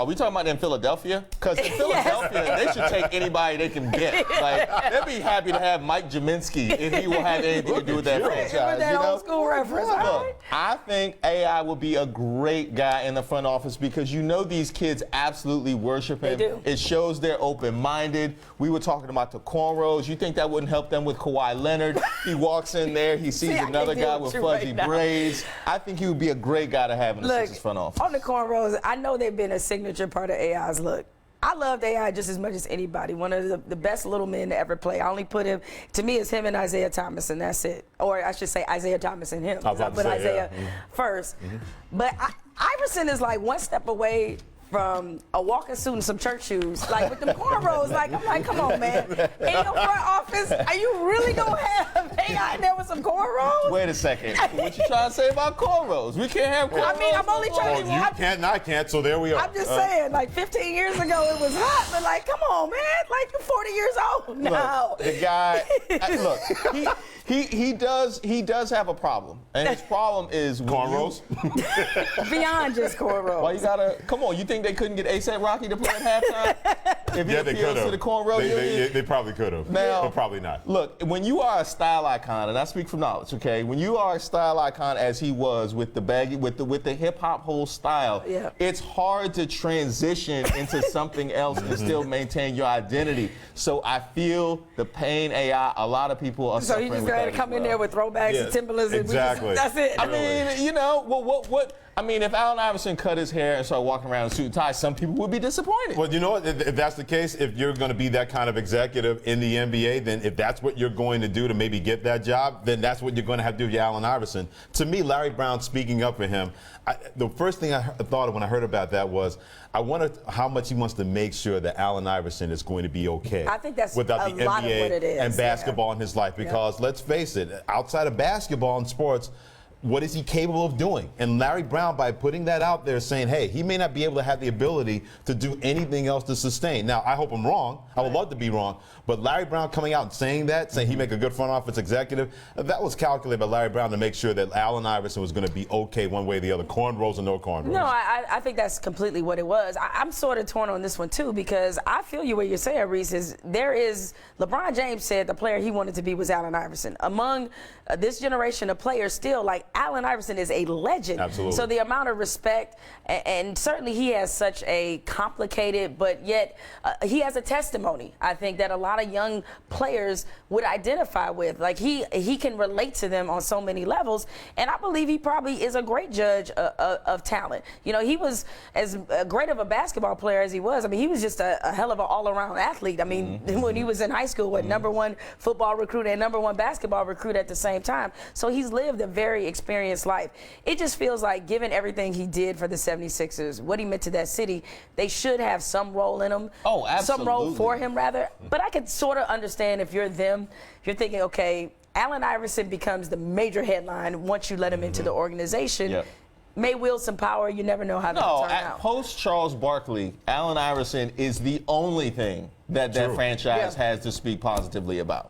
Are we talking about in Philadelphia? Because in Philadelphia, they should take anybody they can get. Like, they'd be happy to have Mike Jaminski if he will have anything to do with that franchise. That old school reference. Look, I think AI will be a great guy in the front office because you know these kids absolutely worship him. They do. It shows they're open-minded. We were talking about the cornrows. You think that wouldn't help them with Kawhi Leonard? He walks in there, he sees another guy with fuzzy braids. I think he would be a great guy to have in the Sixers front office. On the cornrows, I know they've been a signature part of AI's look. I loved AI just as much as anybody. One of the best little men to ever play. I only put him, to me, it's him and Isaiah Thomas, and that's it. Or I should say Isaiah Thomas and him. I put Isaiah first. But Iverson is like one step away from a walking suit and some church shoes, like with them cornrows. Like, I'm like, come on, man. In your front office, are you really gonna have AI in there with some cornrows? Wait a second. What you trying to say about cornrows? We can't have cornrows. I mean, I'm only trying to. You can't, and I can't, so there we are. I'm just saying, like 15 years ago it was hot, but like, come on, man. Like, you're 40 years old now. Look, the guy, look, he does have a problem, and his problem is cornrows. Beyond just cornrows. Why you gotta? Come on, you think they couldn't get A$AP Rocky to play at halftime? If he appeals to the cornrow union? They probably could have. Now, but probably not. Look, when you are a style icon, and I speak from knowledge, okay? When you are a style icon, as he was with the baggy, with the hip hop whole style, it's hard to transition into something else and still maintain your identity. So I feel the pain AI. A lot of people are suffering with that. So you just got to come in there with throwbacks and Timberlands. Exactly. That's it. I mean, you know, what? I mean, if Allen Iverson cut his hair and started walking around in a suit and tie, some people would be disappointed. Well, you know what? If that's the case, if you're going to be that kind of executive in the NBA, then if that's what you're going to do to maybe get that job, then that's what you're going to have to do with Allen Iverson. To me, Larry Brown speaking up for him, the first thing I thought of when I heard about that was, I wonder how much he wants to make sure that Allen Iverson is going to be okay. I think that's without a the lot NBA of what it is. And basketball in his life, because let's face it, outside of basketball and sports, what is he capable of doing? And Larry Brown, by putting that out there, saying, hey, he may not be able to have the ability to do anything else to sustain. Now, I hope I'm wrong. I would love to be wrong. But Larry Brown coming out and saying that, saying he make a good front office executive, that was calculated by Larry Brown to make sure that Allen Iverson was going to be okay one way or the other, cornrows or no cornrows. No, I think that's completely what it was. I'm sort of torn on this one, too, because I feel you where you're saying, Reese, is LeBron James said the player he wanted to be was Allen Iverson. Among this generation of players still, like, Allen Iverson is a legend. Absolutely. So the amount of respect, and certainly he has such a complicated, but yet he has a testimony, I think, that a lot of young players would identify with. Like, he can relate to them on so many levels, and I believe he probably is a great judge of talent. You know, he was as great of a basketball player as he was. I mean, he was just a hell of an all-around athlete. I mean, when he was in high school, #1 football recruit and #1 basketball recruit at the same time. So he's lived a very experienced life. It just feels like, given everything he did for the 76ers, what he meant to that city, they should have some role in him. Oh, absolutely. Some role for him, rather. But I could sort of understand if you're them, you're thinking, okay, Allen Iverson becomes the major headline once you let him into the organization. May wield some power. You never know how that will turn out. Post Charles Barkley, Allen Iverson is the only thing that franchise has to speak positively about.